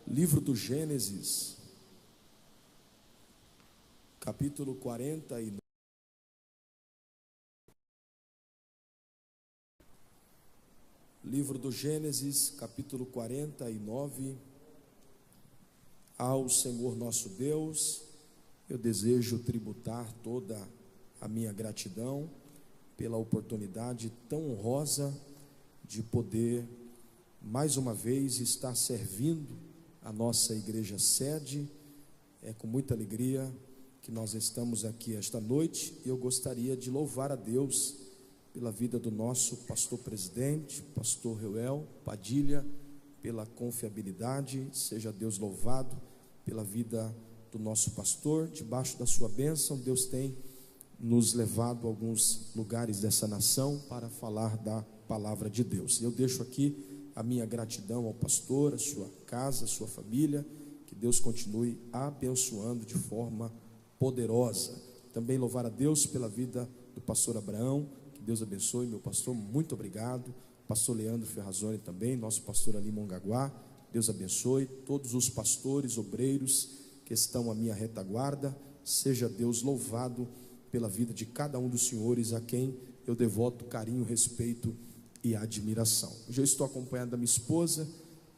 Livro do Gênesis, capítulo 49. Livro do Gênesis, capítulo 49. Ao Senhor nosso Deus, eu desejo tributar toda a minha gratidão pela oportunidade tão honrosa de poder, mais uma vez, estar servindo a nossa igreja sede. É com muita alegria que nós estamos aqui esta noite, e eu gostaria de louvar a Deus pela vida do nosso pastor presidente, pastor Reuel Padilha, pela confiabilidade. Seja Deus louvado pela vida do nosso pastor. Debaixo da sua bênção, Deus tem nos levado a alguns lugares dessa nação para falar da palavra de Deus. Eu deixo aqui a minha gratidão ao pastor, a sua casa, a sua família. Que Deus continue abençoando de forma poderosa. Também louvar a Deus pela vida do pastor Abraão. Que Deus abençoe, meu pastor, muito obrigado. Pastor Leandro Ferrazoni também, nosso pastor ali em Mongaguá. Deus abençoe todos os pastores, obreiros que estão à minha retaguarda. Seja Deus louvado pela vida de cada um dos senhores, a quem eu devoto carinho, respeito e admiração. Hoje eu estou acompanhado da minha esposa.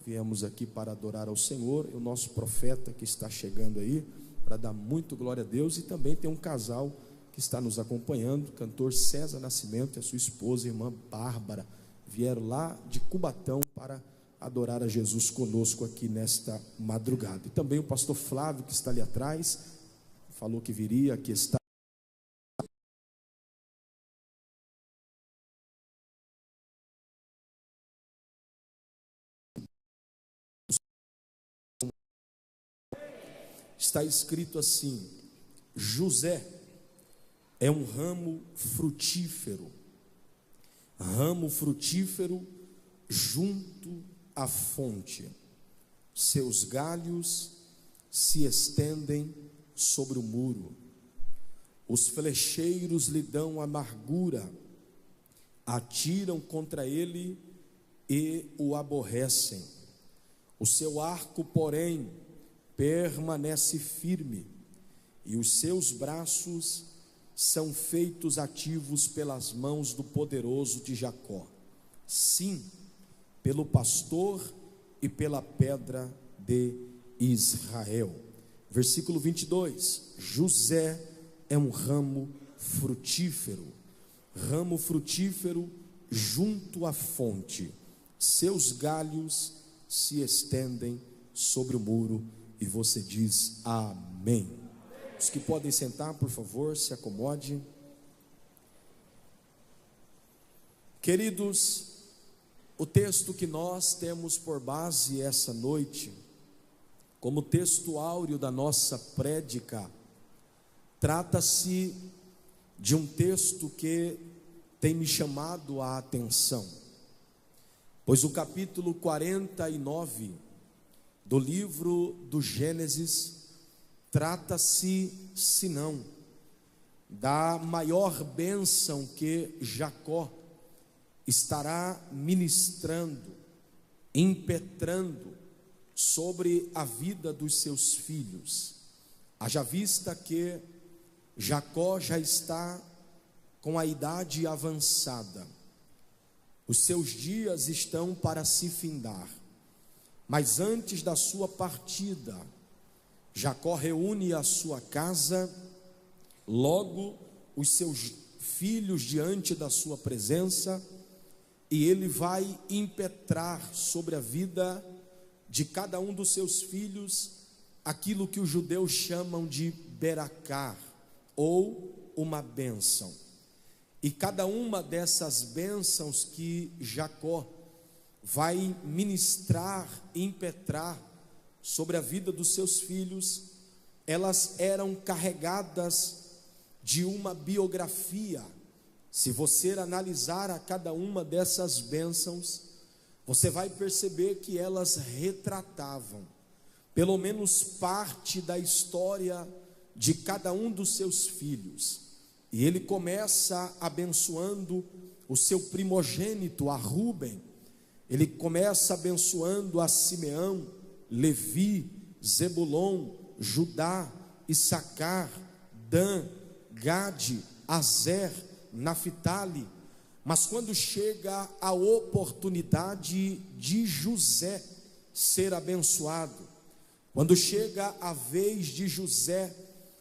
Viemos aqui para adorar ao Senhor, e o nosso profeta que está chegando aí para dar muito glória a Deus. E também tem um casal que está nos acompanhando, o cantor César Nascimento e a sua esposa, a irmã Bárbara, vieram lá de Cubatão para adorar a Jesus conosco aqui nesta madrugada. E também o pastor Flávio, que está ali atrás, falou que viria, aqui está. Está escrito assim: José é um ramo frutífero junto à fonte. Seus galhos se estendem sobre o muro. Os flecheiros lhe dão amargura, atiram contra ele e o aborrecem. O seu arco, porém, permanece firme, e os seus braços são feitos ativos pelas mãos do poderoso de Jacó. Sim, pelo pastor e pela pedra de Israel. Versículo 22. José é um ramo frutífero junto à fonte. Seus galhos se estendem sobre o muro. E você diz amém. Os que podem sentar, por favor, se acomode. Queridos, o texto que nós temos por base essa noite, como texto áureo da nossa prédica, trata-se de um texto que tem me chamado a atenção, pois o capítulo 49 do livro do Gênesis trata-se, senão, da maior bênção que Jacó estará ministrando, impetrando sobre a vida dos seus filhos. Haja vista que Jacó já está com a idade avançada, os seus dias estão para se findar. Mas antes da sua partida, Jacó reúne a sua casa, logo os seus filhos diante da sua presença, e ele vai impetrar sobre a vida de cada um dos seus filhos aquilo que os judeus chamam de beracá, ou uma bênção. E cada uma dessas bênçãos que Jacó vai ministrar, impetrar sobre a vida dos seus filhos, elas eram carregadas de uma biografia. Se você analisar a cada uma dessas bênçãos, você vai perceber que elas retratavam pelo menos parte da história de cada um dos seus filhos. E ele começa abençoando o seu primogênito, a Rúben. Ele começa abençoando a Simeão, Levi, Zebulon, Judá, Issacar, Dan, Gade, Azer, Naphtali. Mas quando chega a oportunidade de José ser abençoado, quando chega a vez de José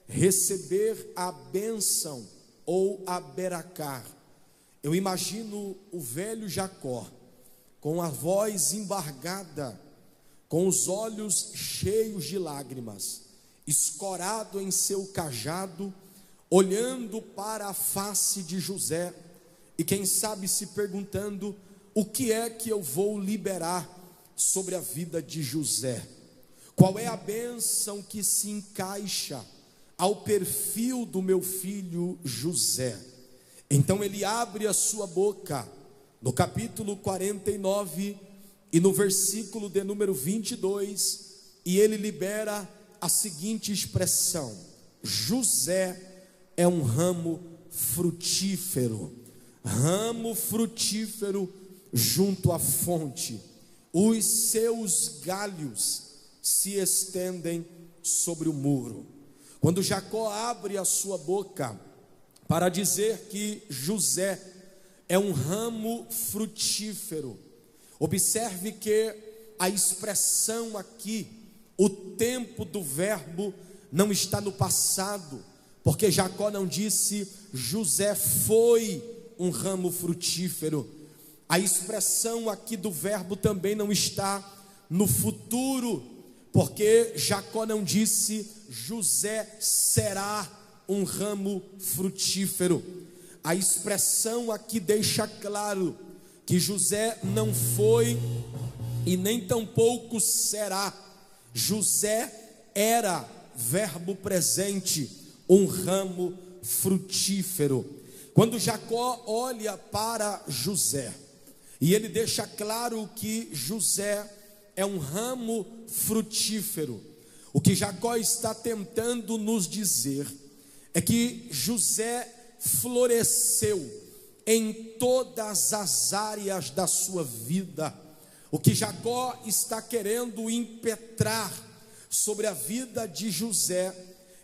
receber a bênção ou a beracá, eu imagino o velho Jacó, com a voz embargada, com os olhos cheios de lágrimas, escorado em seu cajado, olhando para a face de José, e quem sabe se perguntando: o que é que eu vou liberar sobre a vida de José? Qual é a bênção que se encaixa ao perfil do meu filho José? Então ele abre a sua boca, no capítulo 49 e no versículo de número 22, e ele libera a seguinte expressão: José é um ramo frutífero junto à fonte, os seus galhos se estendem sobre o muro. Quando Jacó abre a sua boca para dizer que José é um ramo frutífero, observe que a expressão aqui, o tempo do verbo, não está no passado, porque Jacó não disse José foi um ramo frutífero. A expressão aqui do verbo também não está no futuro, porque Jacó não disse José será um ramo frutífero. A expressão aqui deixa claro que José não foi e nem tampouco será. José era, verbo presente, um ramo frutífero. Quando Jacó olha para José, e ele deixa claro que José é um ramo frutífero, o que Jacó está tentando nos dizer é que José floresceu em todas as áreas da sua vida. O que Jacó está querendo impetrar sobre a vida de José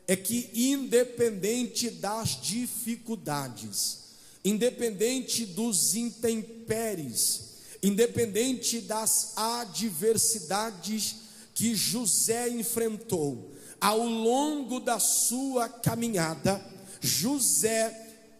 é que, independente das dificuldades, independente dos intempéries, independente das adversidades que José enfrentou ao longo da sua caminhada, José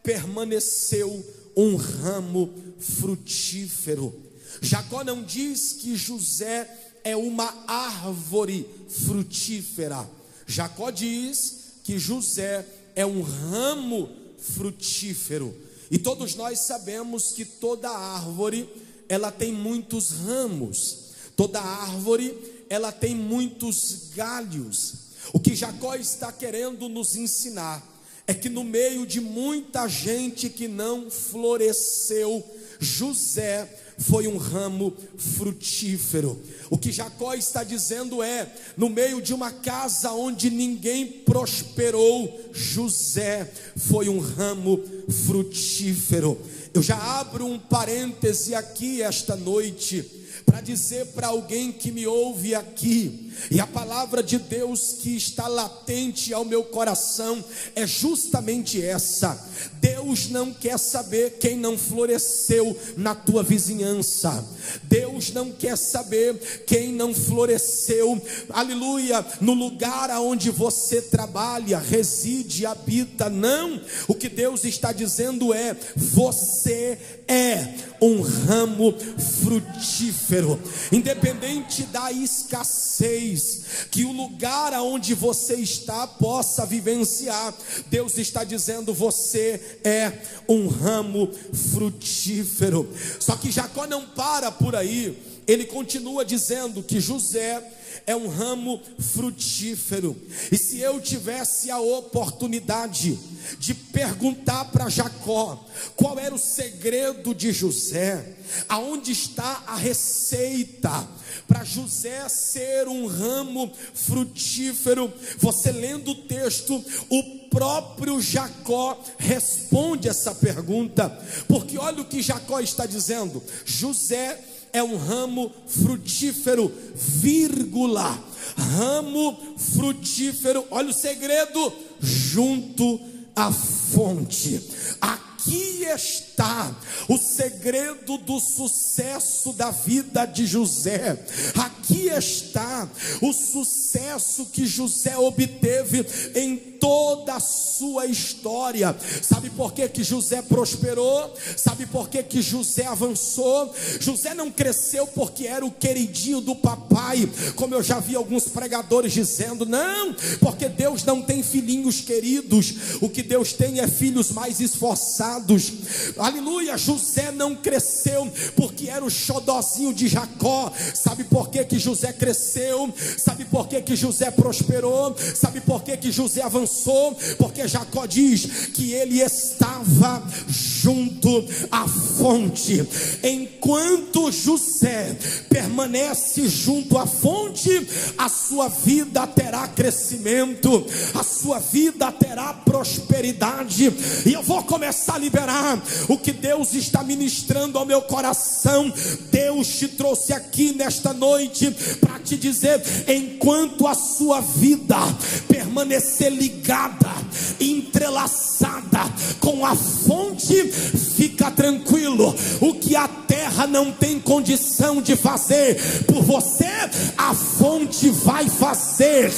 permaneceu um ramo frutífero. Jacó não diz que José é uma árvore frutífera. Jacó diz que José é um ramo frutífero. E todos nós sabemos que toda árvore, ela tem muitos ramos. Toda árvore, ela tem muitos galhos. O que Jacó está querendo nos ensinar é que no meio de muita gente que não floresceu, José foi um ramo frutífero. O que Jacó está dizendo é: no meio de uma casa onde ninguém prosperou, José foi um ramo frutífero. Eu já abro um parêntese aqui esta noite para dizer para alguém que me ouve aqui, e a palavra de Deus que está latente ao meu coração é justamente essa: Deus não quer saber quem não floresceu na tua vizinhança. Deus não quer saber quem não floresceu, aleluia, no lugar aonde você trabalha, reside, habita. Não, o que Deus está dizendo é: você é um ramo frutífero, independente da escassez que o lugar aonde você está possa vivenciar. Deus está dizendo: você é um ramo frutífero. Só que Jacó não para por aí, ele continua dizendo que José é um ramo frutífero. E se eu tivesse a oportunidade de perguntar para Jacó qual era o segredo de José, aonde está a receita para José ser um ramo frutífero, você lendo o texto, o próprio Jacó responde essa pergunta, porque olha o que Jacó está dizendo: José é um ramo frutífero, vírgula, ramo frutífero, olha o segredo, junto à fonte. Aqui está o segredo do sucesso da vida de José. Aqui está o sucesso que José obteve em toda a sua história. Sabe por que José prosperou? Sabe por que José avançou? José não cresceu porque era o queridinho do papai, como eu já vi alguns pregadores dizendo. Não, porque Deus não tem filhinhos queridos. O que Deus tem é filhos mais esforçados. Aleluia. José não cresceu porque era o xodozinho de Jacó. Sabe por que José cresceu? Sabe por que José prosperou? Sabe por que José avançou? Porque Jacó diz que ele estava junto à fonte. Enquanto José permanece junto à fonte, a sua vida terá crescimento, a sua vida terá prosperidade. E eu vou começar a liberar o que Deus está ministrando ao meu coração. Deus te trouxe aqui nesta noite para te dizer: enquanto a sua vida permanecer ligada, entrelaçada com a fonte, fica tranquilo. O que a terra não tem condição de fazer por você, a fonte vai fazer.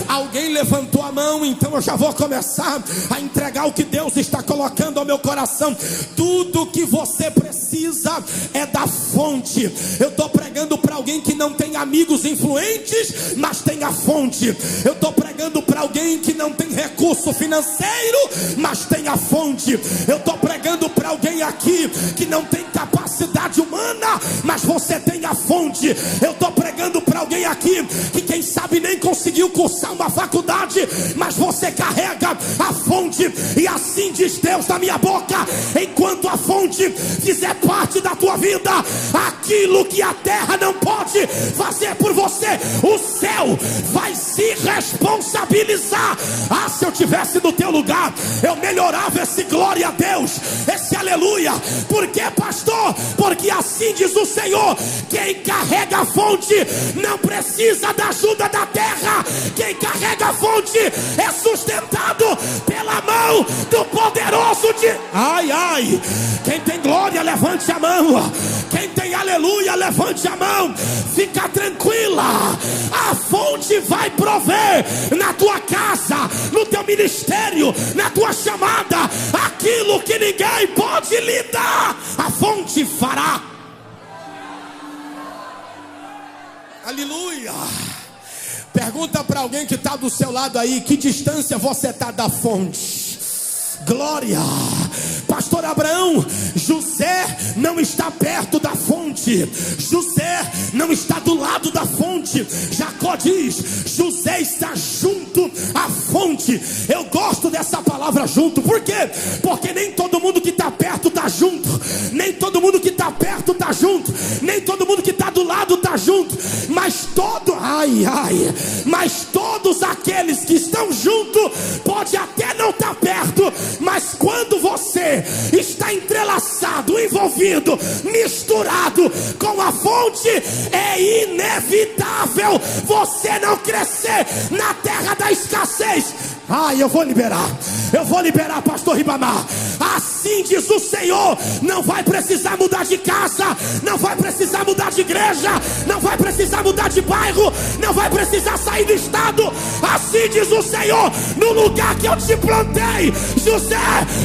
Alguém levantou a mão, então eu já vou começar a entregar o que Deus está colocando ao meu coração. Tudo que você precisa é da fonte. Eu estou pregando para alguém que não tem amigos influentes, mas tem a fonte. Eu estou pregando para alguém que não tem recurso financeiro, mas tem a fonte. Eu estou pregando para alguém aqui que não tem capacidade humana, mas você tem a fonte. Eu estou pregando para alguém aqui que quem sabe nem conseguiu cursar uma faculdade, mas você carrega a fonte. E assim diz Deus na minha boca: enquanto a fonte fizer parte da tua vida, aquilo que a terra não pode fazer por você, o céu vai se responsabilizar. Ah, se eu tivesse no teu lugar, eu melhorava esse glória a Deus, esse aleluia. Por que, pastor? Porque assim diz o Senhor: quem carrega a fonte não precisa da ajuda da terra. Quem carrega a fonte é sustentado pela mão do poderoso de... Ai, ai. Quem tem glória, levante a mão. Quem tem aleluia, levante a mão. Fica tranquila, a fonte vai prover na tua casa, no teu ministério, na tua chamada, aquilo que ninguém pode lhe dar, a fonte fará. Aleluia. Pergunta para alguém que está do seu lado aí: que distância você está da fonte? Glória. Pastor Abraão, José não está perto da fonte, José não está do lado da fonte. Jacó diz: José está junto à fonte. Eu gosto dessa palavra junto. Por quê? Porque nem todo mundo que está perto está junto, nem todo mundo que está perto está junto, nem todo mundo que está do lado está junto, mas mas todos aqueles que estão junto, pode até não estar perto, mas quando você está entrelaçado, envolvido, misturado com a fonte, é inevitável você não crescer na terra da escassez. Eu vou liberar, pastor Ribamar. Assim diz o Senhor: não vai precisar mudar de casa, não vai precisar mudar de igreja, não vai precisar mudar de bairro, não vai precisar sair do estado. Assim diz o Senhor: no lugar que eu te plantei, José,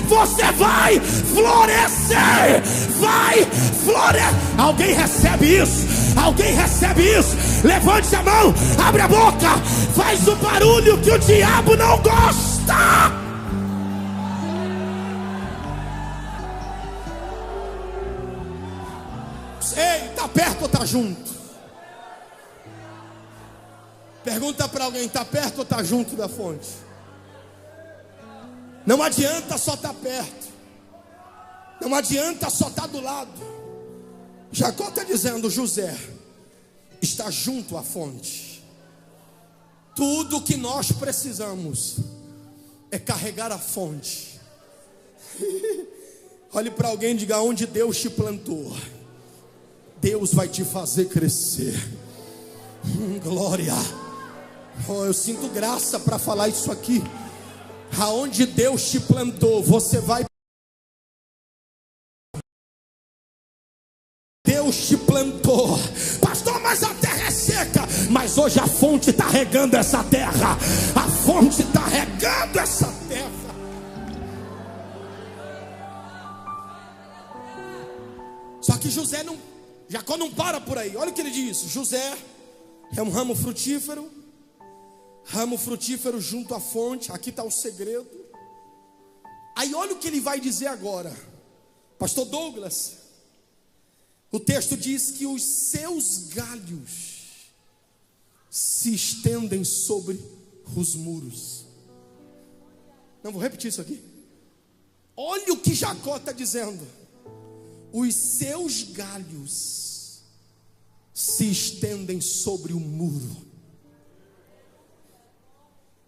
você vai florescer, vai florescer. Alguém recebe isso? Alguém recebe isso? Levante a mão, abre a boca, faz o barulho que o diabo não gosta. Ei, está perto ou está junto? Pergunta para alguém: está perto ou está junto da fonte? Não adianta só estar perto, não adianta só estar do lado. Jacó está dizendo: José está junto à fonte. Tudo que nós precisamos é carregar a fonte. Olhe para alguém e diga: onde Deus te plantou, Deus vai te fazer crescer. Glória. Oh, eu sinto graça para falar isso aqui. Aonde Deus te plantou, você vai. Deus te plantou. Pastor, mas a terra é seca. Mas hoje a fonte está regando essa terra. A fonte está regando essa terra. Só que Jacó não para por aí. Olha o que ele diz. José é um ramo frutífero. Ramo frutífero junto à fonte. Aqui está o segredo. Aí olha o que ele vai dizer agora. Pastor Douglas, o texto diz que os seus galhos se estendem sobre os muros. Não, vou repetir isso aqui. Olha o que Jacó está dizendo. Os seus galhos se estendem sobre o muro.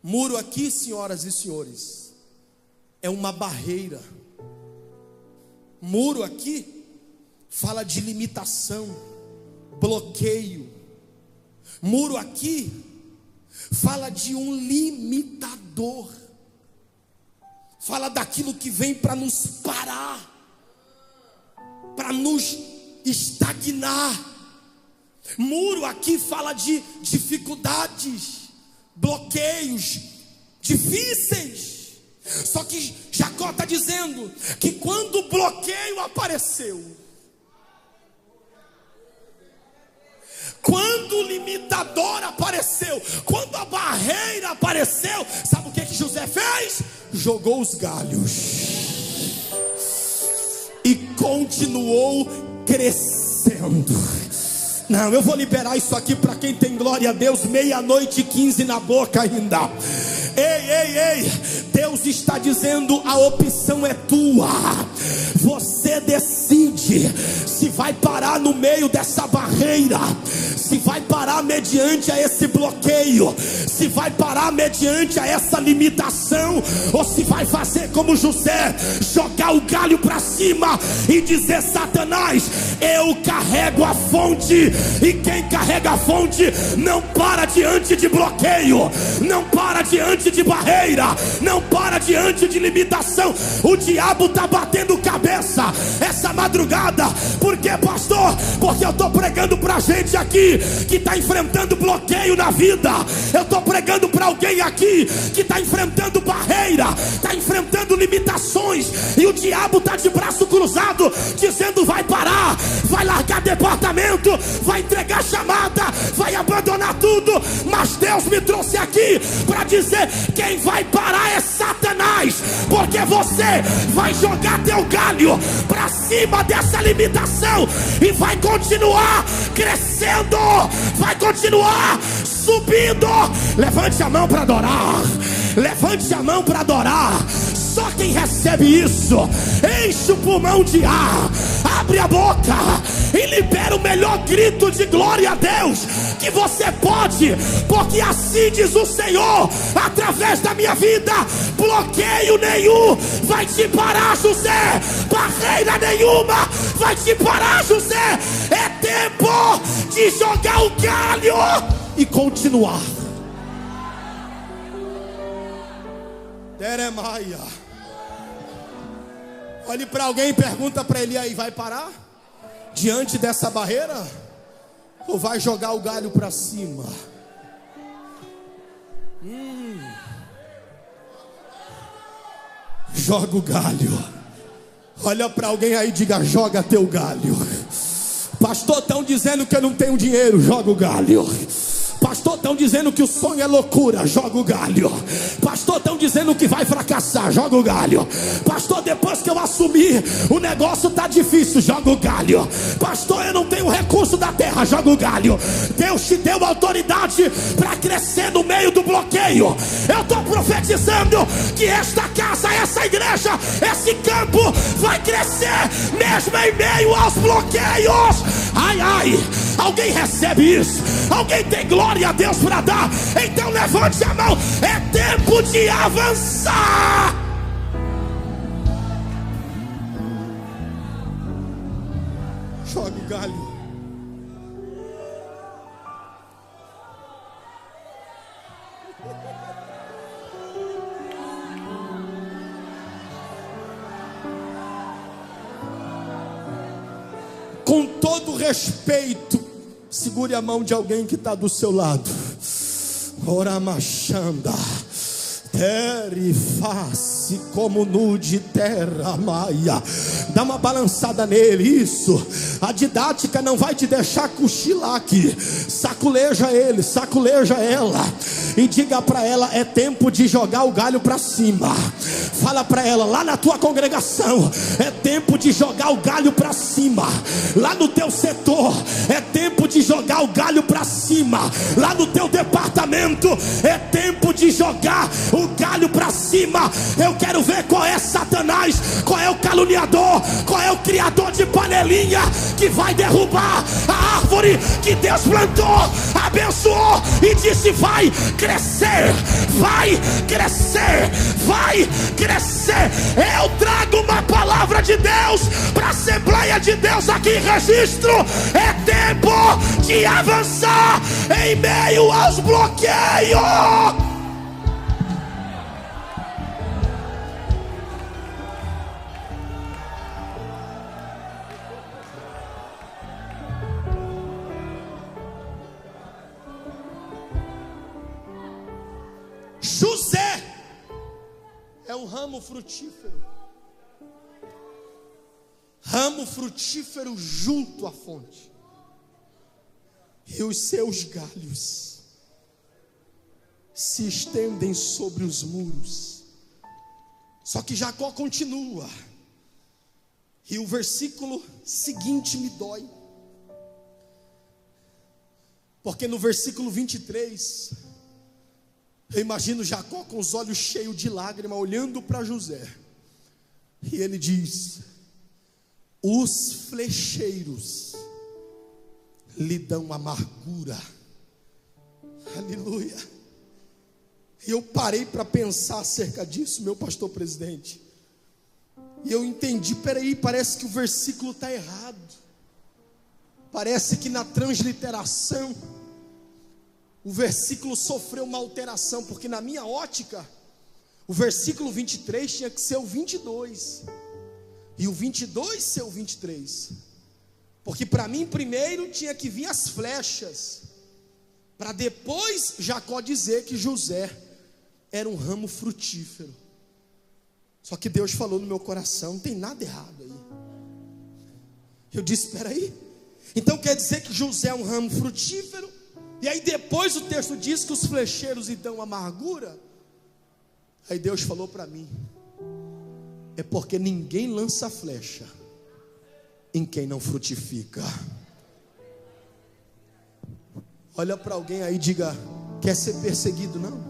Muro aqui, senhoras e senhores, é uma barreira. Muro aqui fala de limitação, bloqueio. Muro aqui fala de um limitador. Fala daquilo que vem para nos parar, para nos estagnar. Muro aqui fala de dificuldades, bloqueios difíceis. Só que Jacó está dizendo que quando o bloqueio apareceu, quando o limitador apareceu, quando a barreira apareceu, sabe o que José fez? Jogou os galhos e continuou crescendo. Não, eu vou liberar isso aqui para quem tem glória a Deus. 00:15 na boca ainda. Ei, Deus está dizendo: a opção é tua. Você decide se vai parar no meio dessa barreira, se vai parar mediante a esse bloqueio, se vai parar mediante a essa limitação, ou se vai fazer como José, jogar o galho para cima e dizer: Satanás, eu carrego a fonte. E quem carrega a fonte não para diante de bloqueio, não para diante de barreira, não para diante de limitação. O diabo está batendo cabeça essa madrugada. Por quê, pastor? Porque eu estou pregando para gente aqui que está enfrentando bloqueio na vida. Eu estou pregando para alguém aqui que está enfrentando barreira, está enfrentando limitações, e o diabo está de braço cruzado dizendo: vai parar, vai largar departamento, vai entregar chamada, vai abandonar tudo. Mas Deus me trouxe aqui para dizer: quem vai parar é Satanás, porque você vai jogar teu galho para cima dessa limitação e vai continuar crescendo, vai continuar subindo. Levante a mão para adorar, levante a mão para adorar. Só quem recebe isso, enche o pulmão de ar, abre a boca e libera o melhor grito de glória a Deus que você pode, porque assim diz o Senhor: através da minha vida, bloqueio nenhum vai te parar, José. Barreira nenhuma vai te parar, José. É tempo de jogar o galho e continuar. Jeremiah, olhe para alguém e pergunta para ele: aí, vai parar diante dessa barreira ou vai jogar o galho para cima? Joga o galho. Olha para alguém aí e diga: joga teu galho. Pastor, estão dizendo que eu não tenho dinheiro. Joga o galho. Pastor, estão dizendo que o sonho é loucura. Joga o galho. Pastor, estão dizendo que vai fracassar. Joga o galho. Pastor, depois que eu assumir, o negócio está difícil. Joga o galho. Pastor, eu não tenho recurso da terra. Joga o galho. Deus te deu autoridade para crescer no meio do bloqueio. Eu estou profetizando que esta casa, essa igreja, esse campo vai crescer mesmo em meio aos bloqueios. Ai, ai, alguém recebe isso? Alguém tem glória a Deus para dar? Então levante a mão. É tempo de avançar. Joga o galho. Com todo respeito, segure a mão de alguém que está do seu lado. Ora machanda, tere face como nude terra maia. Dá uma balançada nele, isso. A didática não vai te deixar cochilar aqui. Saculeja ele, saculeja ela e diga para ela: é tempo de jogar o galho para cima. Fala para ela lá na tua congregação: é tempo de jogar o galho para cima. Lá no teu setor, é tempo de jogar o galho para cima. Lá no teu departamento, é tempo de jogar o galho para cima. Eu quero ver qual é Satanás, qual é o caluniador, qual é o criador de panelinha que vai derrubar a árvore que Deus plantou, abençoou e disse: vai crescer, vai crescer, vai crescer. Eu trago uma palavra de Deus para a Assembleia de Deus aqui em Registro. É tempo de avançar em meio aos bloqueios. José é um ramo frutífero. Ramo frutífero junto à fonte. E os seus galhos se estendem sobre os muros. Só que Jacó continua. E o versículo seguinte me dói. Porque no versículo 23... eu imagino Jacó com os olhos cheios de lágrima, olhando para José. E ele diz: os flecheiros lhe dão amargura. Aleluia. E eu parei para pensar acerca disso, meu pastor presidente. E eu entendi, peraí, parece que o versículo está errado. Parece que na transliteração o versículo sofreu uma alteração, porque na minha ótica, o versículo 23 tinha que ser o 22, e o 22 ser o 23, porque para mim primeiro tinha que vir as flechas, para depois Jacó dizer que José era um ramo frutífero. Só que Deus falou no meu coração: não tem nada errado aí. Eu disse: espera aí, então quer dizer que José é um ramo frutífero? E aí depois o texto diz que os flecheiros lhe dão amargura. Aí Deus falou para mim: é porque ninguém lança flecha em quem não frutifica. Olha para alguém aí e diga: quer ser perseguido não?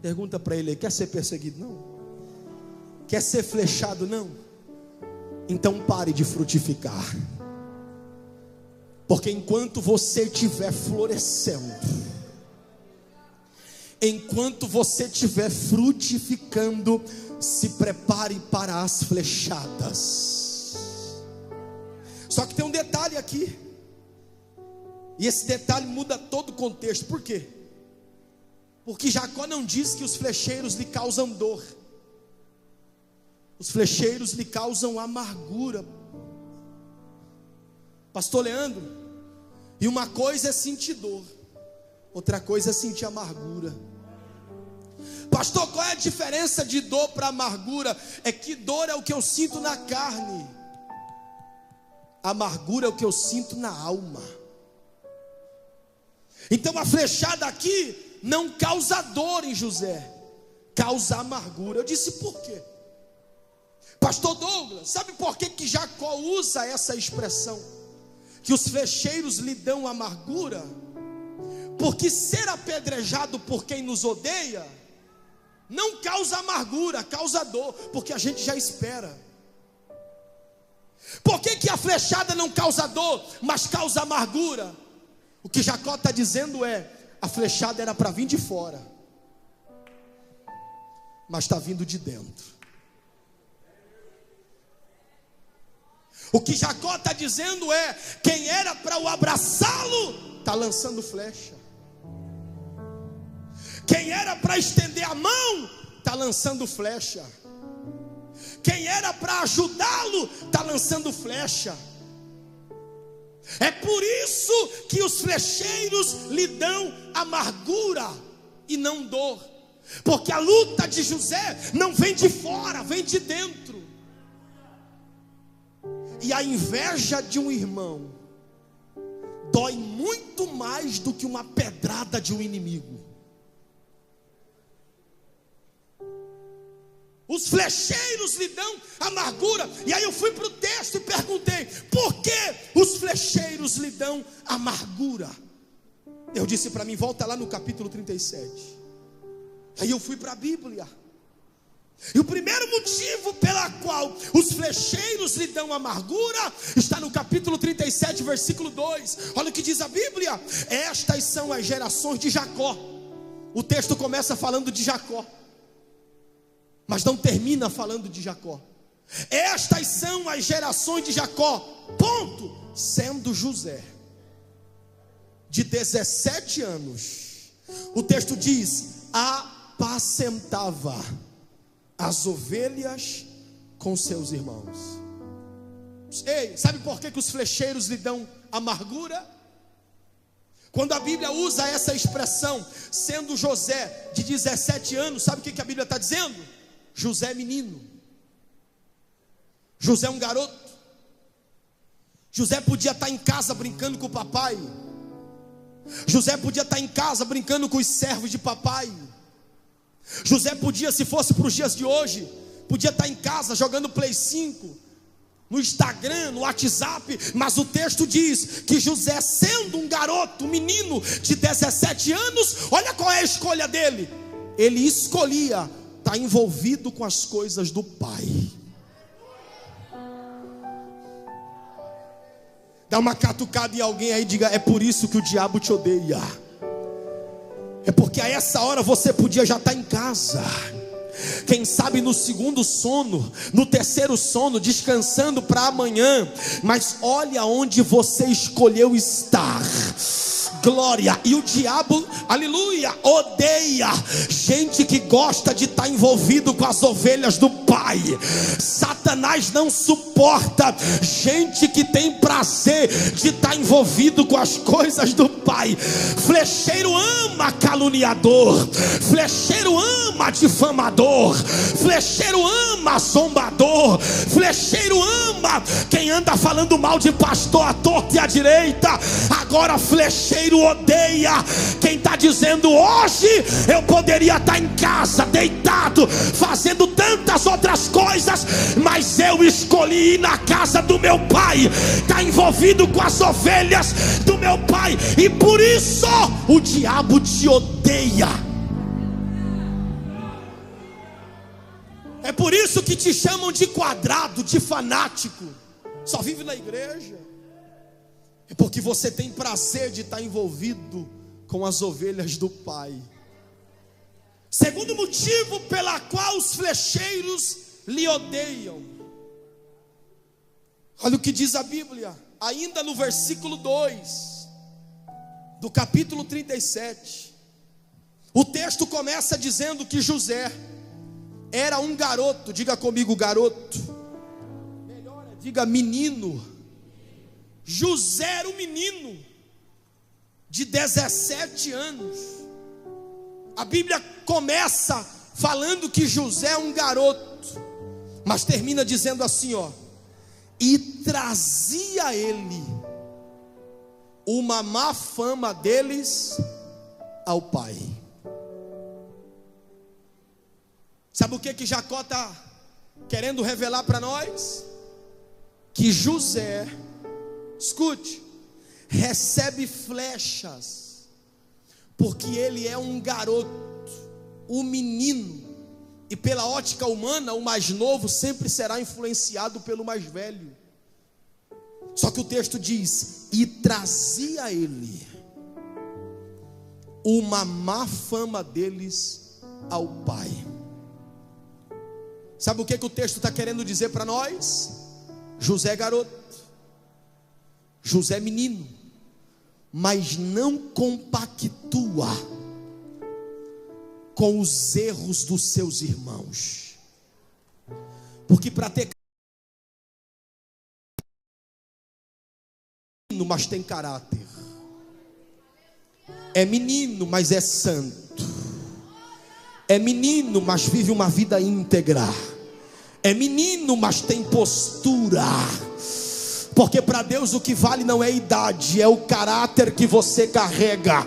Pergunta para ele aí: quer ser perseguido não? Quer ser flechado não? Então pare de frutificar. Porque enquanto você estiver florescendo, enquanto você estiver frutificando, se prepare para as flechadas. Só que tem um detalhe aqui, e esse detalhe muda todo o contexto. Por quê? Porque Jacó não diz que os flecheiros lhe causam dor. Os flecheiros lhe causam amargura. Pastor Leandro, e uma coisa é sentir dor, outra coisa é sentir amargura. Pastor, qual é a diferença de dor para amargura? É que dor é o que eu sinto na carne, amargura é o que eu sinto na alma. Então a flechada aqui não causa dor em José, causa amargura. Eu disse: por quê? Pastor Douglas, sabe por que Jacó usa essa expressão? Que os flecheiros lhe dão amargura? Porque ser apedrejado por quem nos odeia não causa amargura, causa dor, porque a gente já espera. Por que a flechada não causa dor, mas causa amargura? O que Jacó está dizendo é: a flechada era para vir de fora, mas está vindo de dentro. O que Jacó está dizendo é: quem era para o abraçá-lo está lançando flecha. Quem era para estender a mão, está lançando flecha. Quem era para ajudá-lo, está lançando flecha. É por isso que os flecheiros lhe dão amargura e não dor. Porque a luta de José não vem de fora, vem de dentro. E a inveja de um irmão dói muito mais do que uma pedrada de um inimigo. Os flecheiros lhe dão amargura. E aí eu fui para o texto e perguntei: por que os flecheiros lhe dão amargura? Eu disse para mim: volta lá no capítulo 37. Aí eu fui para a Bíblia. E o primeiro motivo pela qual os flecheiros lhe dão amargura está no capítulo 37, versículo 2. Olha o que diz a Bíblia: estas são as gerações de Jacó. O texto começa falando de Jacó, mas não termina falando de Jacó. Estas são as gerações de Jacó, ponto. Sendo José de 17 anos, o texto diz: apacentava as ovelhas com seus irmãos. Ei, sabe por que os flecheiros lhe dão amargura? Quando a Bíblia usa essa expressão, sendo José de 17 anos, sabe o que a Bíblia está dizendo? José é menino. José é um garoto. José podia estar em casa brincando com o papai. José podia estar em casa brincando com os servos de papai. José podia, se fosse para os dias de hoje, podia estar em casa jogando Play 5, no Instagram, no WhatsApp. Mas o texto diz que José, sendo um garoto, um menino de 17 anos, olha qual é a escolha dele. Ele escolhia estar envolvido com as coisas do pai. Dá uma catucada em alguém aí e diga: é por isso que o diabo te odeia. É porque a essa hora você podia já estar em casa, quem sabe no segundo sono, no terceiro sono, descansando para amanhã. Mas olha onde você escolheu estar. Glória. E o diabo, aleluia, odeia gente que gosta de estar envolvido com as ovelhas do pai. Satanás não suporta gente que tem prazer de estar envolvido com as coisas do pai. Flecheiro ama caluniador, flecheiro ama difamador, flecheiro ama zombador, flecheiro ama quem anda falando mal de pastor à torta e à direita. Agora flecheiro odeia quem está dizendo: hoje eu poderia estar em casa, deitado, fazendo tantas outras coisas, mas eu escolhi ir na casa do meu pai, estar envolvido com as ovelhas do meu pai. E por isso o diabo te odeia. É por isso que te chamam de quadrado, de fanático. Só vive na igreja. É porque você tem prazer de estar envolvido com as ovelhas do pai. Segundo motivo pela qual os flecheiros lhe odeiam. Olha o que diz a Bíblia, ainda no versículo 2 do capítulo 37. O texto começa dizendo que José era um garoto. Diga comigo, garoto. Melhor, diga menino. José era um menino de 17 anos. A Bíblia começa falando que José é um garoto, mas termina dizendo assim, ó: e trazia ele uma má fama deles ao pai. Sabe o que Jacó está querendo revelar para nós? Que José, escute, recebe flechas, porque ele é um garoto, um menino, e pela ótica humana, o mais novo sempre será influenciado pelo mais velho. Só que o texto diz: e trazia ele uma má fama deles ao pai. Sabe o que o texto está querendo dizer para nós? José é garoto, José é menino, mas não compactua com os erros dos seus irmãos. Porque para ter mas tem caráter. É menino, mas é santo. É menino, mas vive uma vida íntegra. É menino, mas tem postura. Porque para Deus o que vale não é a idade, é o caráter que você carrega.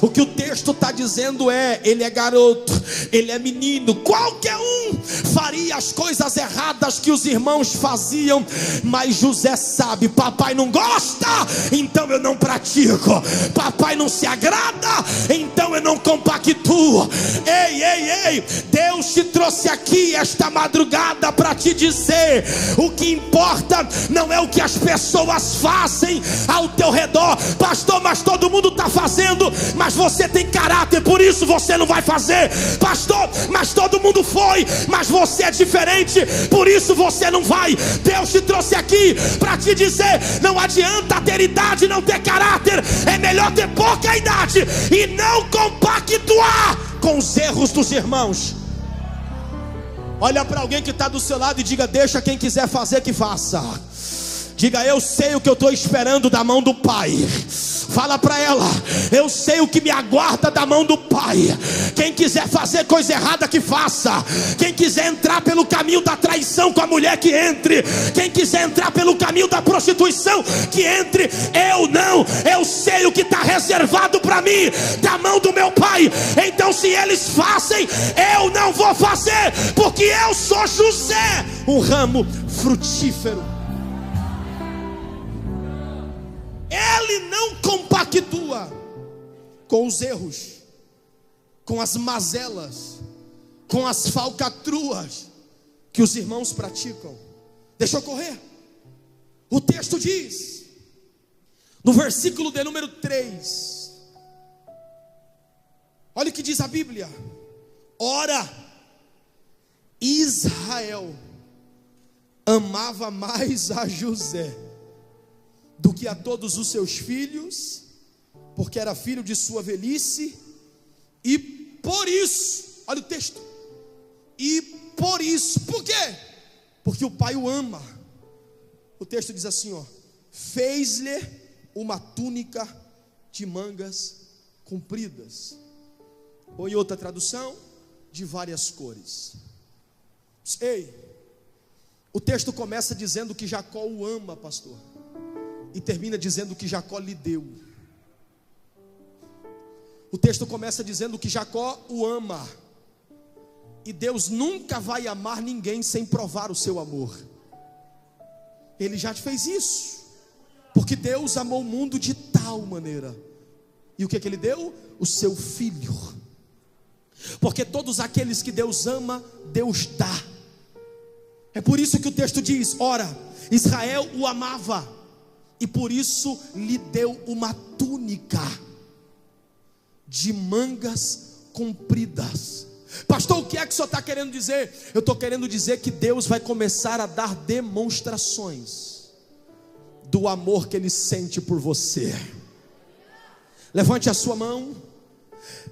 O que o texto está dizendo é: ele é garoto, ele é menino. Qualquer um faria as coisas erradas que os irmãos faziam, mas José sabe: papai não gosta, então eu não pratico. Papai não se agrada, então eu não compactuo. Ei, Deus te trouxe aqui esta madrugada para te dizer: o que importa não é o que as pessoas fazem ao teu redor. Pastor, mas todo mundo está fazendo. Mas você tem caráter, por isso você não vai fazer. Pastor, mas todo mundo foi, mas você é diferente, por isso você não vai. Deus te trouxe aqui para te dizer: não adianta ter idade e não ter caráter. É melhor ter pouca idade e não compactuar com os erros dos irmãos. Olha para alguém que está do seu lado e diga: deixa quem quiser fazer que faça. Diga: eu sei o que eu estou esperando da mão do Pai. Fala para ela: eu sei o que me aguarda da mão do Pai. Quem quiser fazer coisa errada que faça. Quem quiser entrar pelo caminho da traição com a mulher, que entre. Quem quiser entrar pelo caminho da prostituição, que entre. Eu não, eu sei o que está reservado para mim da mão do meu Pai. Então se eles fazem, eu não vou fazer, porque eu sou José, um ramo frutífero. Ele não compactua com os erros, com as mazelas, com as falcatruas que os irmãos praticam. Deixa eu correr. O texto diz, no versículo de número 3, olha o que diz a Bíblia: ora, Israel amava mais a José do que a todos os seus filhos, porque era filho de sua velhice, e por isso, olha o texto, e por isso, por quê? Porque o pai o ama. O texto diz assim, ó: fez-lhe uma túnica de mangas compridas, ou em outra tradução, de várias cores. Ei, o texto começa dizendo que Jacó o ama, pastor, e termina dizendo que Jacó lhe deu. O texto começa dizendo que Jacó o ama, e Deus nunca vai amar ninguém sem provar o seu amor. Ele já fez isso, porque Deus amou o mundo de tal maneira. E o que ele deu? O seu filho. Porque todos aqueles que Deus ama, Deus dá. É por isso que o texto diz: ora, Israel o amava, e por isso lhe deu uma túnica de mangas compridas. Pastor, o que é que o senhor está querendo dizer? Eu estou querendo dizer que Deus vai começar a dar demonstrações do amor que Ele sente por você. Levante a sua mão.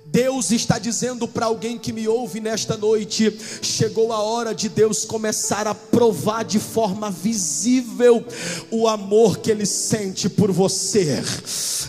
Deus está dizendo para alguém que me ouve nesta noite: chegou a hora de Deus começar a provar de forma visível o amor que Ele sente por você.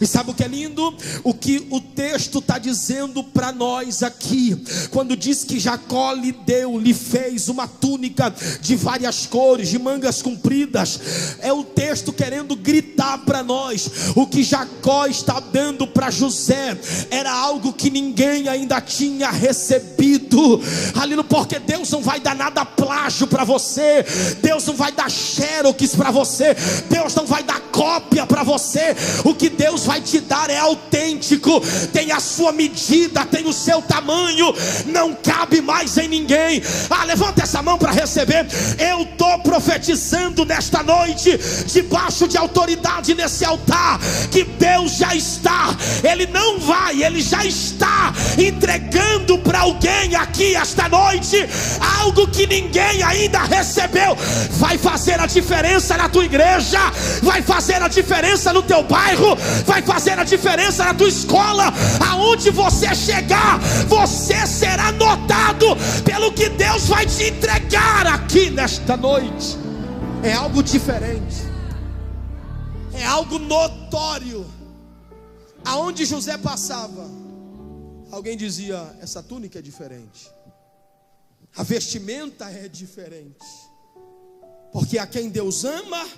E sabe o que é lindo? O que o texto está dizendo para nós aqui, quando diz que Jacó lhe fez uma túnica de várias cores, de mangas compridas, é o texto querendo gritar para nós: o que Jacó está dando para José era algo que ninguém ainda tinha recebido. Aleluia, porque Deus não vai dar nada plágio para você, Deus não vai dar xerox para você, Deus não vai dar cópia para você. O que Deus vai te dar é autêntico, tem a sua medida, tem o seu tamanho, não cabe mais em ninguém. Levanta essa mão para receber. Eu estou profetizando nesta noite, debaixo de autoridade nesse altar, que Deus já está, Ele não vai, Ele já está entregando para alguém aqui esta noite algo que ninguém ainda recebeu. Vai fazer a diferença na tua igreja, vai fazer a diferença no teu bairro, vai fazer a diferença na tua escola. Aonde você chegar, você será notado pelo que Deus vai te entregar aqui nesta noite. É algo diferente, é algo notório. Aonde José passava, alguém dizia: essa túnica é diferente, a vestimenta é diferente, porque a quem Deus ama,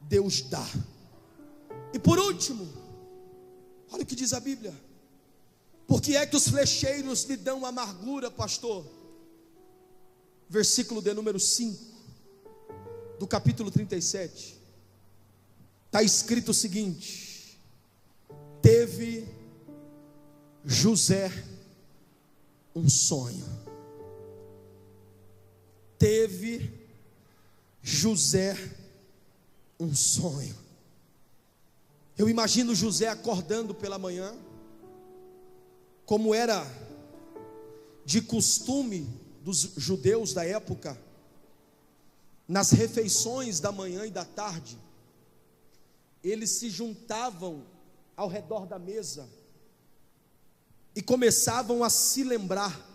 Deus dá. E por último, olha o que diz a Bíblia: por que é que os flecheiros lhe dão amargura, pastor? Versículo de número 5 do capítulo 37, está escrito o seguinte: teve José um sonho. Teve José um sonho. Eu imagino José acordando pela manhã, como era de costume dos judeus da época, nas refeições da manhã e da tarde, eles se juntavam ao redor da mesa e começavam a se lembrar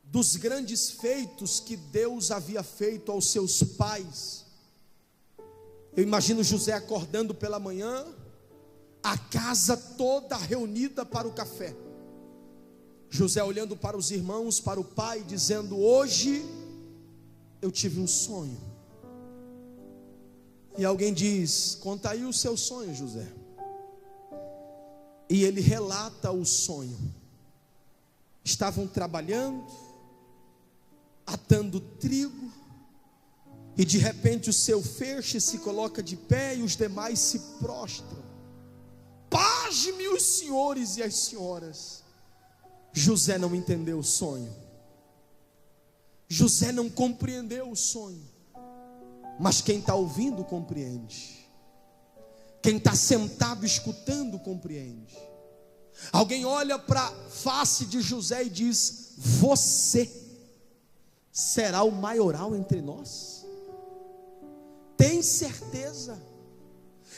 dos grandes feitos que Deus havia feito aos seus pais. Eu imagino José acordando pela manhã, a casa toda reunida para o café, José olhando para os irmãos, para o pai, dizendo: hoje eu tive um sonho. E alguém diz: conta aí o seu sonho, José. E ele relata o sonho. Estavam trabalhando, atando trigo, e de repente o seu feixe se coloca de pé e os demais se prostram. Pasme os senhores e as senhoras. José não entendeu o sonho, José não compreendeu o sonho, mas quem está ouvindo compreende, quem está sentado escutando compreende. Alguém olha para a face de José e diz: você será o maioral entre nós? Tem certeza?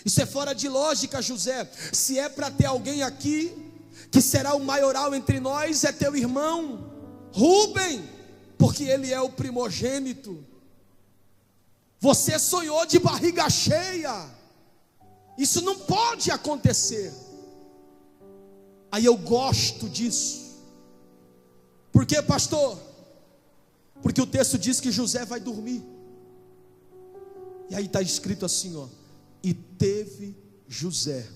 Isso é fora de lógica, José. Se é para ter alguém aqui que será o maioral entre nós, é teu irmão Rubem, porque ele é o primogênito. Você sonhou de barriga cheia, isso não pode acontecer. Aí eu gosto disso. Por quê, pastor? Porque o texto diz que José vai dormir, e aí está escrito assim, ó: e teve José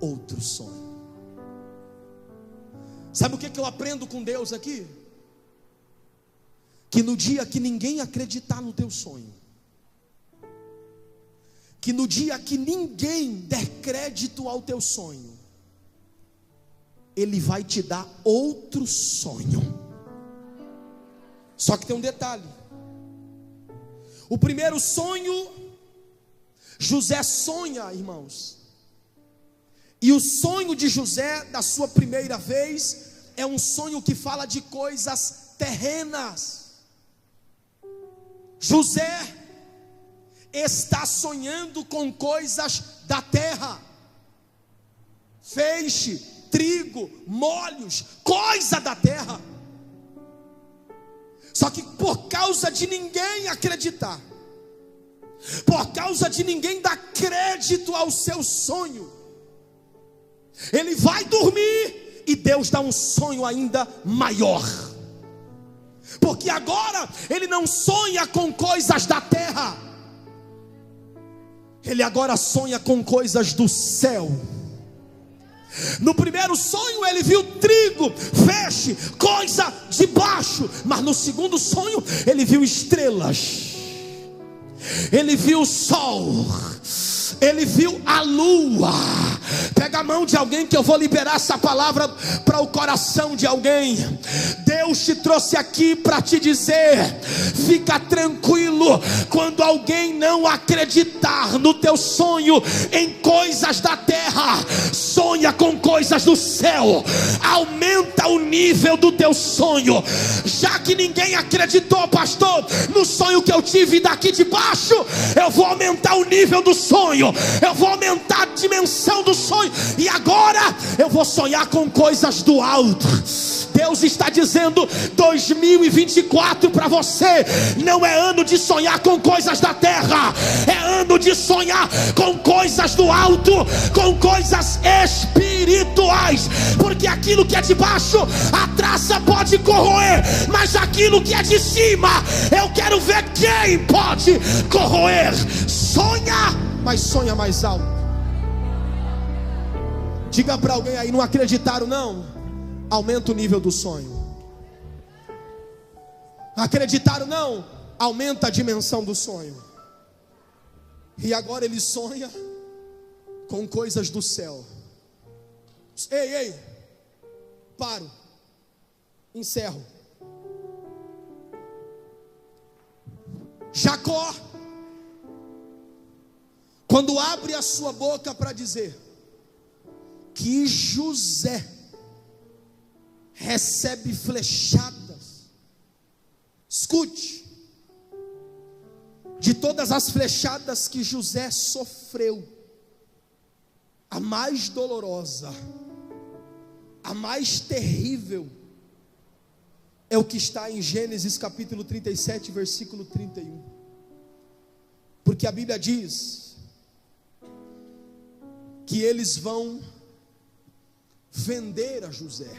outro sonho. Sabe o que eu aprendo com Deus aqui? Que no dia que ninguém acreditar no teu sonho, que no dia que ninguém der crédito ao teu sonho, Ele vai te dar outro sonho. Só que tem um detalhe: o primeiro sonho, José sonha, irmãos, e o sonho de José da sua primeira vez é um sonho que fala de coisas terrenas. José está sonhando com coisas da terra, feixe, trigo, molhos, coisa da terra. Só que por causa de ninguém acreditar, por causa de ninguém dar crédito ao seu sonho, ele vai dormir e Deus dá um sonho ainda maior. Porque agora ele não sonha com coisas da terra, ele agora sonha com coisas do céu. No primeiro sonho ele viu trigo, feixe, coisa de baixo. Mas no segundo sonho ele viu estrelas, ele viu o sol, ele viu a lua. Pega a mão de alguém que eu vou liberar essa palavra para o coração de alguém. Deus Deus te trouxe aqui para te dizer: fica tranquilo, quando alguém não acreditar no teu sonho em coisas da terra, sonha com coisas do céu. Aumenta o nível do teu sonho. Já que ninguém acreditou, pastor, no sonho que eu tive daqui de baixo, eu vou aumentar o nível do sonho, eu vou aumentar a dimensão do sonho, e agora eu vou sonhar com coisas do alto. Deus está dizendo: 2024 para você não é ano de sonhar com coisas da terra, é ano de sonhar com coisas do alto, com coisas espirituais, porque aquilo que é de baixo a traça pode corroer, mas aquilo que é de cima, eu quero ver quem pode corroer. Sonha, mas sonha mais alto. Diga para alguém aí: não acreditaram não? Aumenta o nível do sonho. Acreditaram não? Aumenta a dimensão do sonho. E agora ele sonha com coisas do céu. Ei, paro, encerro. Jacó, quando abre a sua boca para dizer que José recebe flechadas, escute, de todas as flechadas que José sofreu, a mais dolorosa, a mais terrível, é o que está em Gênesis capítulo 37, versículo 31. Porque a Bíblia diz que eles vão vender a José.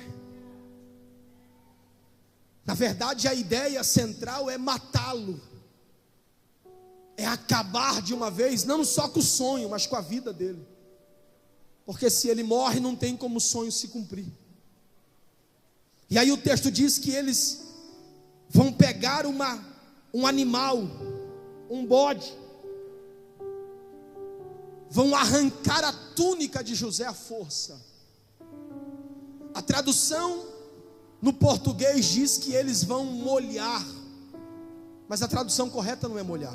Na verdade, a ideia central é matá-lo, é acabar de uma vez, não só com o sonho, mas com a vida dele. Porque se ele morre, não tem como o sonho se cumprir. E aí o texto diz que eles vão pegar um animal, um bode, vão arrancar a túnica de José à força. A tradução no português diz que eles vão molhar, mas a tradução correta não é molhar.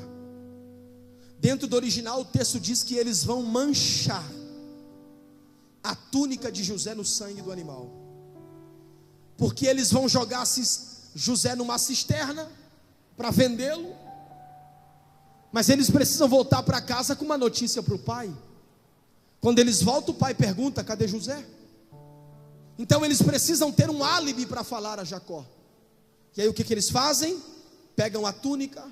Dentro do original o texto diz que eles vão manchar a túnica de José no sangue do animal, porque eles vão jogar José numa cisterna para vendê-lo, mas eles precisam voltar para casa com uma notícia para o pai. Quando eles voltam, o pai pergunta: cadê José? Então eles precisam ter um álibi para falar a Jacó. E aí o que eles fazem? Pegam a túnica,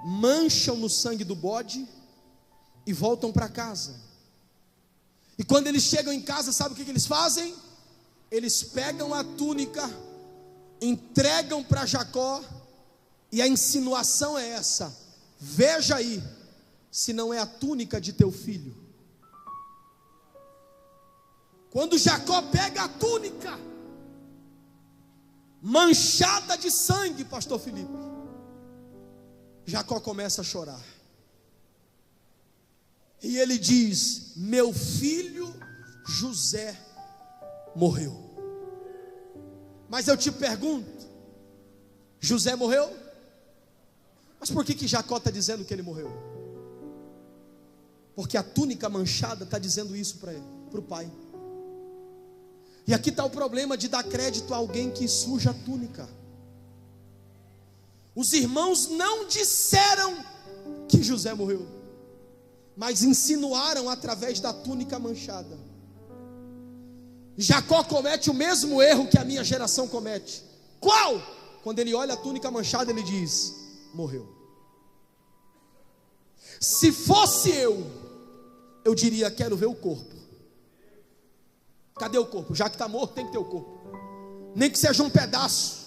mancham no sangue do bode e voltam para casa. E quando eles chegam em casa, sabe o que eles fazem? Eles pegam a túnica, entregam para Jacó, e a insinuação é essa: veja aí se não é a túnica de teu filho. Quando Jacó pega a túnica manchada de sangue, pastor Felipe, Jacó começa a chorar. E ele diz: meu filho José morreu. Mas eu te pergunto, José morreu? Mas por que Jacó está dizendo que ele morreu? Porque a túnica manchada está dizendo isso para ele, para o pai. E aqui está o problema de dar crédito a alguém que suja a túnica. Os irmãos não disseram que José morreu, mas insinuaram através da túnica manchada. Jacó comete o mesmo erro que a minha geração comete. Qual? Quando ele olha a túnica manchada, ele diz: morreu. Se fosse eu diria: quero ver o corpo. Cadê o corpo? Já que está morto, tem que ter o corpo. Nem que seja um pedaço.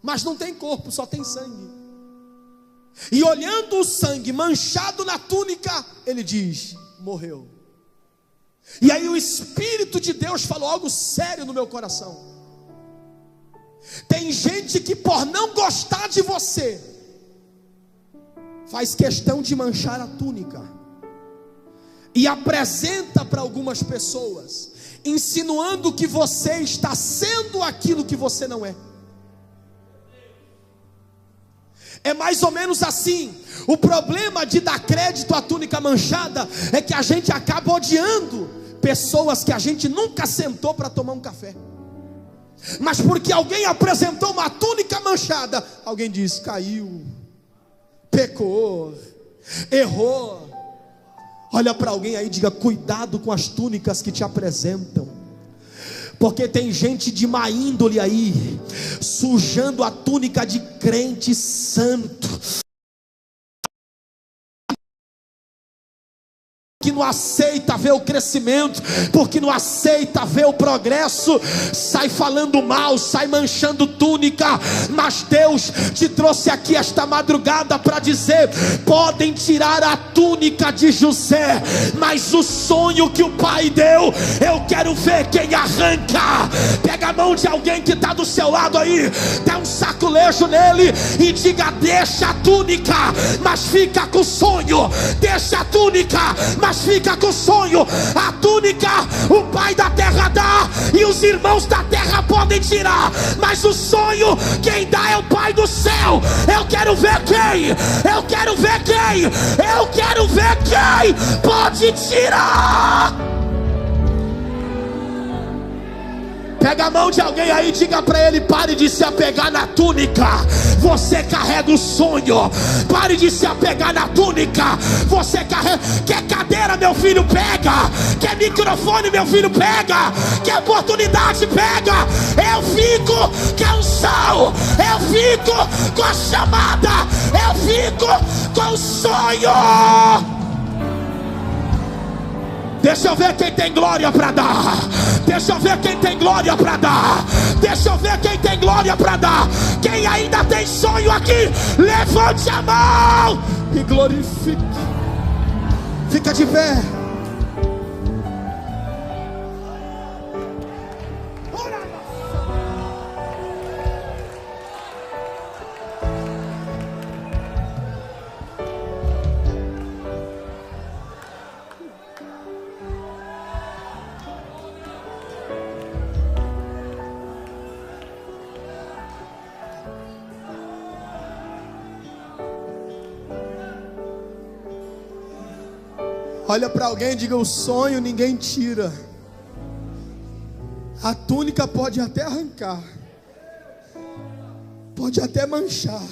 Mas não tem corpo, só tem sangue. E olhando o sangue manchado na túnica, ele diz: morreu. E aí o Espírito de Deus falou algo sério no meu coração. Tem gente que, por não gostar de você, faz questão de manchar a túnica e apresenta para algumas pessoas. insinuando que você está sendo aquilo que você não é. É mais ou menos assim. O problema de dar crédito à túnica manchada é que a gente acaba odiando pessoas que a gente nunca sentou para tomar um café, mas porque alguém apresentou uma túnica manchada, alguém diz: caiu, pecou, errou. Olha para alguém aí e diga: cuidado com as túnicas que te apresentam, porque tem gente de má índole aí, sujando a túnica de crente santo, que não aceita ver o crescimento, porque não aceita ver o progresso, sai falando mal, sai manchando túnica. Mas Deus te trouxe aqui esta madrugada para dizer: podem tirar a túnica de José, mas o sonho que o pai deu, eu quero ver quem arranca. Pega a mão de alguém que está do seu lado aí, dá um saculejo nele e diga: deixa a túnica, mas fica com o sonho. Deixa a túnica, mas fica com o sonho. A túnica o pai da terra dá, e os irmãos da terra podem tirar, mas o sonho quem dá é o pai do céu. Eu quero ver quem, eu quero ver quem, eu quero ver quem pode tirar. Pega a mão de alguém aí e diga para ele: pare de se apegar na túnica, você carrega o sonho. Pare de se apegar na túnica, você carrega. Quer cadeira, meu filho, pega. Quer microfone, meu filho, pega. Quer oportunidade, pega. Eu fico com a unção, eu fico com a chamada, eu fico com o sonho. Deixa eu ver quem tem glória para dar. Deixa eu ver quem tem glória para dar. Deixa eu ver quem tem glória para dar. Quem ainda tem sonho aqui, levante a mão e glorifique. Fica de pé. Olha para alguém e diga: o sonho ninguém tira. A túnica pode até arrancar, pode até manchar.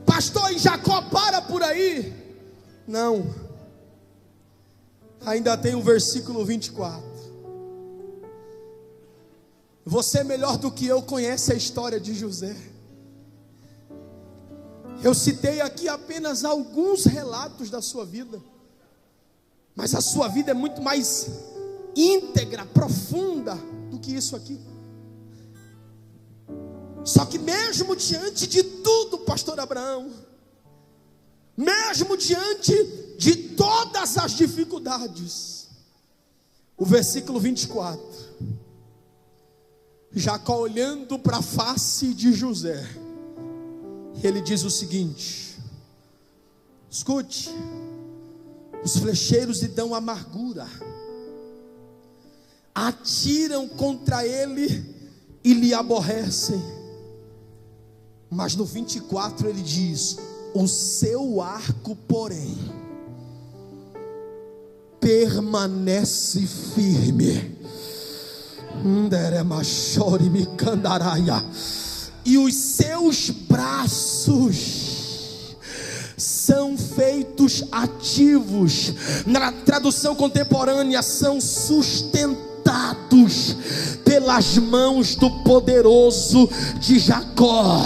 Pastor, e Jacó para por aí? Não. Ainda tem o versículo 24. Você melhor do que eu conhece a história de José. Eu citei aqui apenas alguns relatos da sua vida, mas a sua vida é muito mais íntegra, profunda do que isso aqui. Só que mesmo diante de tudo, pastor Abraão, mesmo diante de todas as dificuldades, o versículo 24, Jacó olhando para a face de José, ele diz o seguinte: escute, os flecheiros lhe dão amargura, atiram contra ele e lhe aborrecem. Mas no 24 ele diz: o seu arco, porém, permanece firme. E os seus braços são feitos ativos. Na tradução contemporânea, são sustentados pelas mãos do poderoso de Jacó.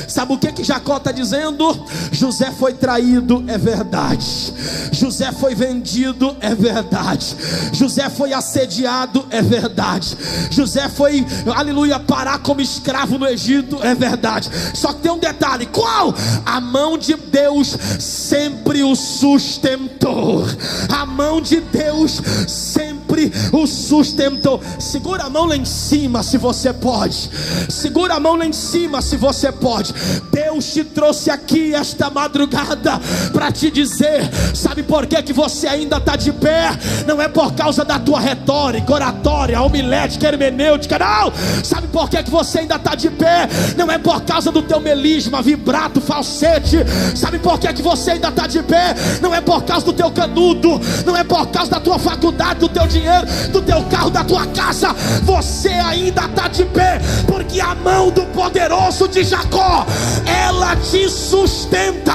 Sabe o que Jacó está dizendo? José foi traído, é verdade. José foi vendido, é verdade. José foi assediado, é verdade. José foi, aleluia, parar como escravo no Egito, é verdade. Só que tem um detalhe: qual? A mão de Deus sempre o sustentou. A mão de Deus sempre sempre o sustentou. Segura a mão lá em cima se você pode. Segura a mão lá em cima se você pode. Deus te trouxe aqui esta madrugada para te dizer: sabe por que você ainda está de pé? Não é por causa da tua retórica, oratória, homilética, hermenêutica, não. Sabe por que você ainda está de pé? Não é por causa do teu melisma, vibrato, falsete. Sabe por que você ainda está de pé? Não é por causa do teu canudo, não é por causa da tua faculdade, do teu dinheiro, do teu carro, da tua casa. Você ainda está de pé porque a mão do poderoso de Jacó, ela te sustenta,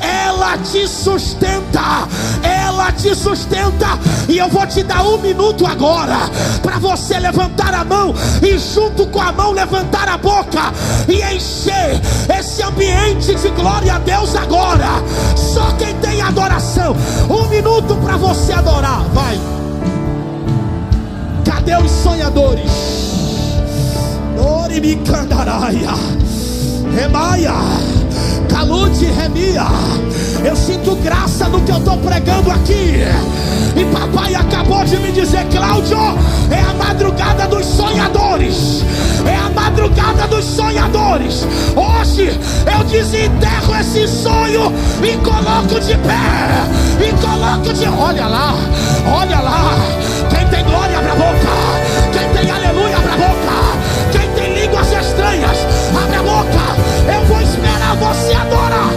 ela te sustenta, ela te sustenta. E eu vou te dar 1 minuto agora para você levantar a mão e junto com a mão levantar a boca e encher esse ambiente de glória a Deus agora. Só quem tem adoração, 1 minuto para você adorar, vai. Cadê os sonhadores? Oribicandaraia, Remaia, Calude, Remia. Eu sinto graça no que eu estou pregando aqui. E papai acabou de me dizer: Cláudio, é a madrugada dos sonhadores. É a madrugada dos sonhadores. Hoje eu desenterro esse sonho e coloco de pé. E coloco de... Olha lá, olha lá. Quem tem glória abre a boca. Quem tem aleluia abre a boca. Quem tem línguas estranhas abre a boca. Eu vou esperar você adorar.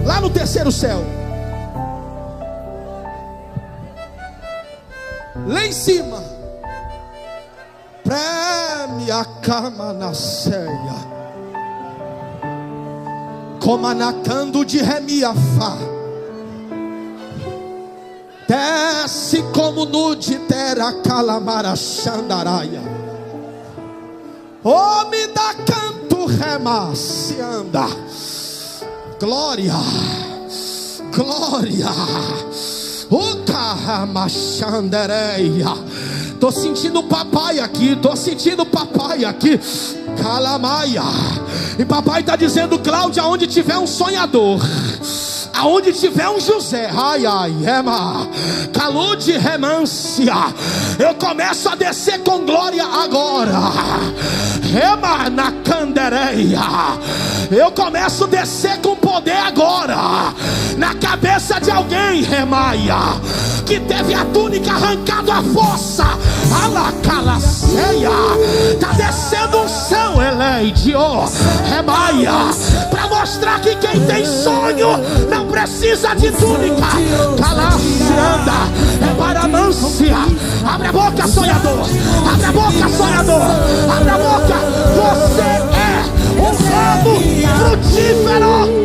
Lá no terceiro céu, lá em cima, preme a cama na ceia, comanacando de Remiafá, desce como no de terra calamara xandaraia, oh me dá canto remacianda. Glória, glória, o carramachandereia. Tô sentindo papai aqui, tô sentindo papai aqui. Calamaia. E papai está dizendo: Cláudia, aonde tiver um sonhador, aonde tiver um José, ai, ai, Rema, Calude, Remância, eu começo a descer com glória agora. Rema na candereia, eu começo a descer com poder agora. Na cabeça de alguém, Remaia, que teve a túnica arrancada à força, alacalaceia, tá descendo um céu, Eleide, oh, Remaia, para mostrar que quem tem sonho não precisa de túnica. Calacianda, é paramância. Abre a boca, sonhador. Abre a boca, sonhador. Abre a boca. Você é um ramo frutífero.